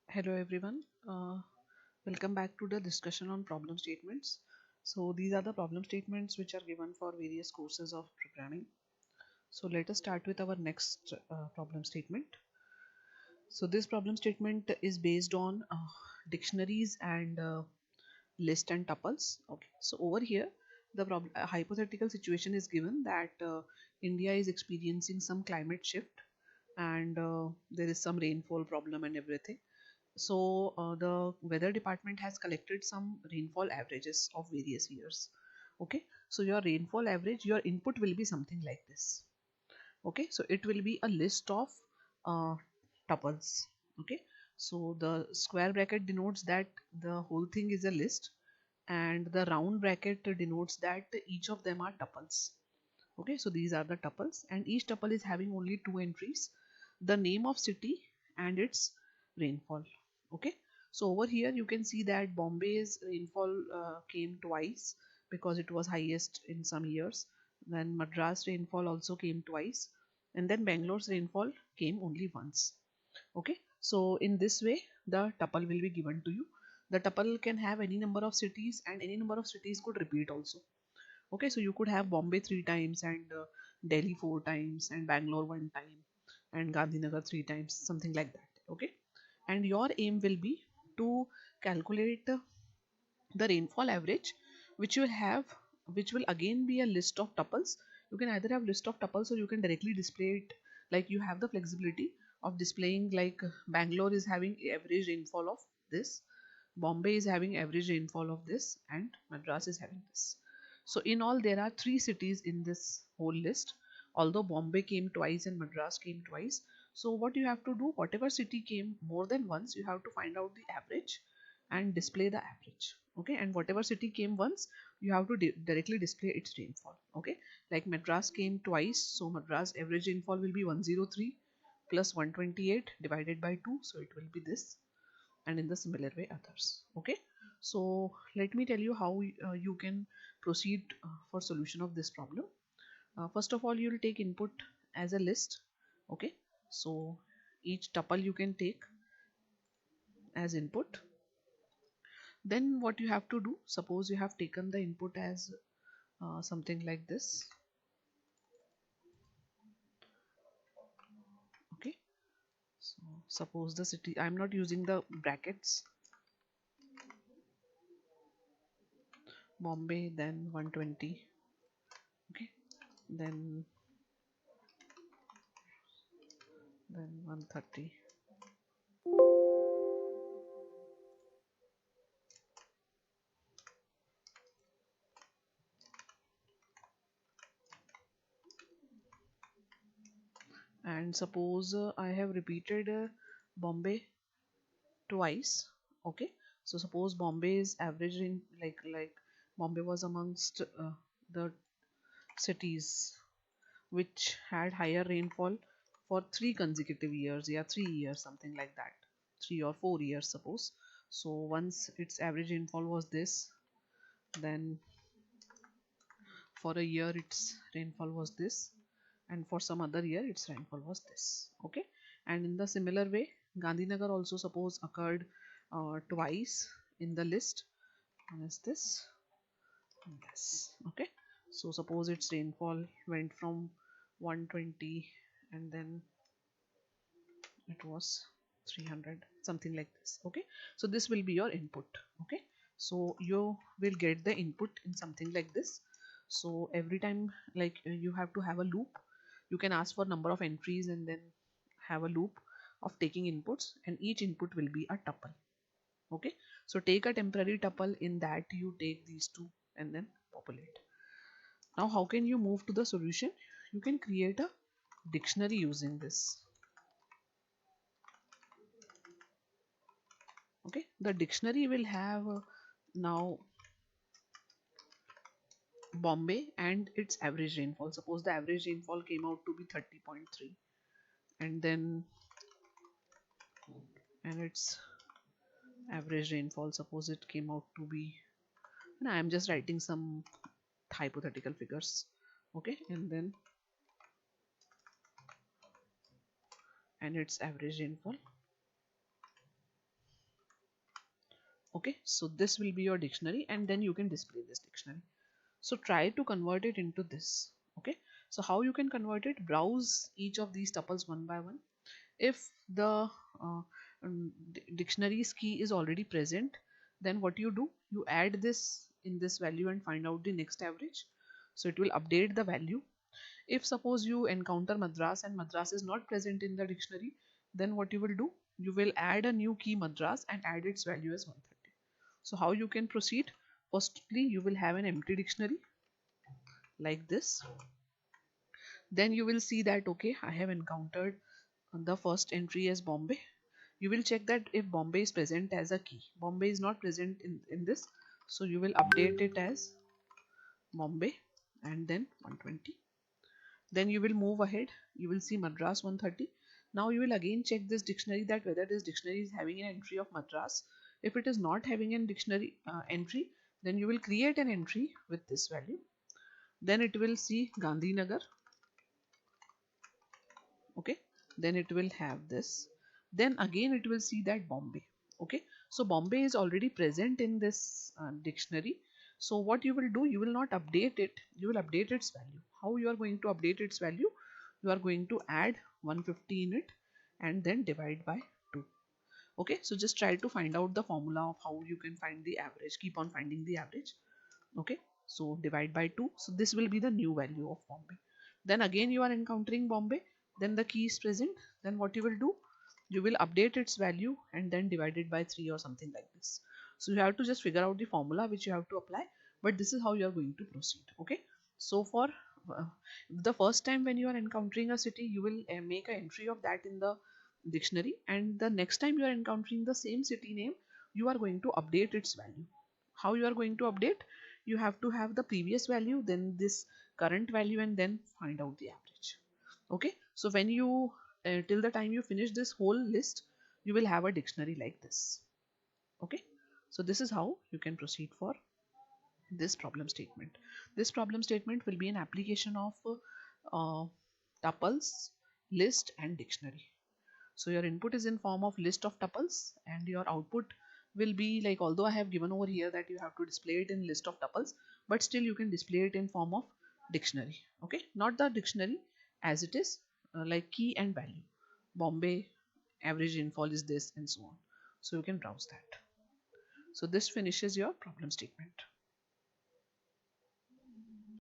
Hello everyone. Welcome back to the discussion on problem statements. So these are the problem statements which are given for various courses of programming. So let us start with our next problem statement. So this problem statement is based on dictionaries and list and tuples. Okay. So over here, the hypothetical situation is given that India is experiencing some climate shift and there is some rainfall problem and everything. So the weather department has collected some rainfall averages of various years. Okay, so your rainfall average, your input will be something like this. Okay, so it will be a list of uh, tuples. Okay, so the square bracket denotes that the whole thing is a list, and the round bracket denotes that each of them are tuples. Okay, so these are the tuples, and each tuple is having only two entries: the name of city and its rainfall. Okay, so over here you can see that Bombay's rainfall came twice because it was highest in some years. Then Madras rainfall also came twice, and then Bangalore's rainfall came only once. Okay, so in this way the tuple will be given to you. The tuple can have any number of cities, and any number of cities could repeat also. Okay, so you could have Bombay three times, and Delhi four times, and Bangalore one time, and Gandhinagar three times, something like that. Okay, and your aim will be to calculate the rainfall average, which you will have, which will again be a list of tuples. You can either have list of tuples, or you can directly display it. Like, you have the flexibility of displaying, like, Bangalore is having average rainfall of this, Bombay is having average rainfall of this, and Madras is having this. So in all there are three cities in this whole list, although Bombay came twice and Madras came twice. So what you have to do, whatever city came more than once, you have to find out the average and display the average. Okay, and whatever city came once, you have to directly display its rainfall. Okay, like Madras came twice, so Madras average rainfall will be 103 plus 128 divided by 2, so it will be this, and in the similar way others. Okay, so let me tell you how you can proceed for solution of this problem. First of all, you will take input as a list. Okay, so each tuple you can take as input. Then what you have to do, suppose you have taken the input as something like this. Okay, so suppose the city, I'm not using the brackets, Bombay, then 120. Okay, then 130. And suppose I have repeated Bombay twice. Okay, so suppose Bombay is average in, like Bombay was amongst the cities which had higher rainfall for 3 consecutive years. Yeah, 3 years, something like that, 3 or 4 years suppose. So once its average rainfall was this, then for a year its rainfall was this, and for some other year its rainfall was this. Okay, and in the similar way, Gandhinagar also suppose occurred twice in the list, one is this and this. Okay, so suppose its rainfall went from 120, and then it was 300, something like this. Okay, so this will be your input. Okay, so you will get the input in something like this. So every time, like, you have to have a loop. You can ask for number of entries and then have a loop of taking inputs, and each input will be a tuple. Okay, so take a temporary tuple, in that you take these two and then populate. Now how can you move to the solution? You can create a dictionary using this. Okay, the dictionary will have now Bombay and its average rainfall. Suppose the average rainfall came out to be 30.3, and then, and its average rainfall, suppose it came out to be, and I am just writing some hypothetical figures. Okay, and then, and its average rainfall. Okay, so this will be your dictionary, and then you can display this dictionary. So try to convert it into this. Okay, so how you can convert it? Browse each of these tuples one by one. If the dictionary's key is already present, then what you do, you add this in this value and find out the next average. So it will update the value. If suppose you encounter Madras and Madras is not present in the dictionary, then what you will do, you will add a new key Madras and add its value as 130. So how you can proceed? Firstly, you will have an empty dictionary like this. Then you will see that, okay, I have encountered the first entry as Bombay. You will check that if Bombay is present as a key. Bombay is not present in this, so you will update it as Bombay and then 120. Then you will move ahead, you will see Madras 130. Now you will again check this dictionary, that whether this dictionary is having an entry of Madras. If it is not having a dictionary entry, then you will create an entry with this value. Then it will see Gandhinagar. Okay, then it will have this. Then again it will see that Bombay. Okay, so Bombay is already present in this dictionary. So what you will do, you will not update it, you will update its value. How you are going to update its value? You are going to add 150 in it and then divide by 2. Okay, so just try to find out the formula of how you can find the average, keep on finding the average. Okay, so divide by 2, so this will be the new value of Bombay. Then again you are encountering Bombay, then the key is present. Then what you will do, you will update its value and then divide it by 3 or something like this. So you have to just figure out the formula which you have to apply, but this is how you are going to proceed. Okay, so for uh, the first time when you are encountering a city, you will make an entry of that in the dictionary, and the next time you are encountering the same city name, you are going to update its value. How you are going to update? You have to have the previous value, then this current value, and then find out the average. Okay, so when you till the time you finish this whole list, you will have a dictionary like this. Okay, so this is how you can proceed for this problem statement. This problem statement will be an application of uh, tuples, list and dictionary. So your input is in form of list of tuples, and your output will be like, although I have given over here that you have to display it in list of tuples, but still you can display it in form of dictionary. Okay, not the dictionary as it is, like key and value. Bombay average rainfall is this and so on. So you can browse that. So this finishes your problem statement.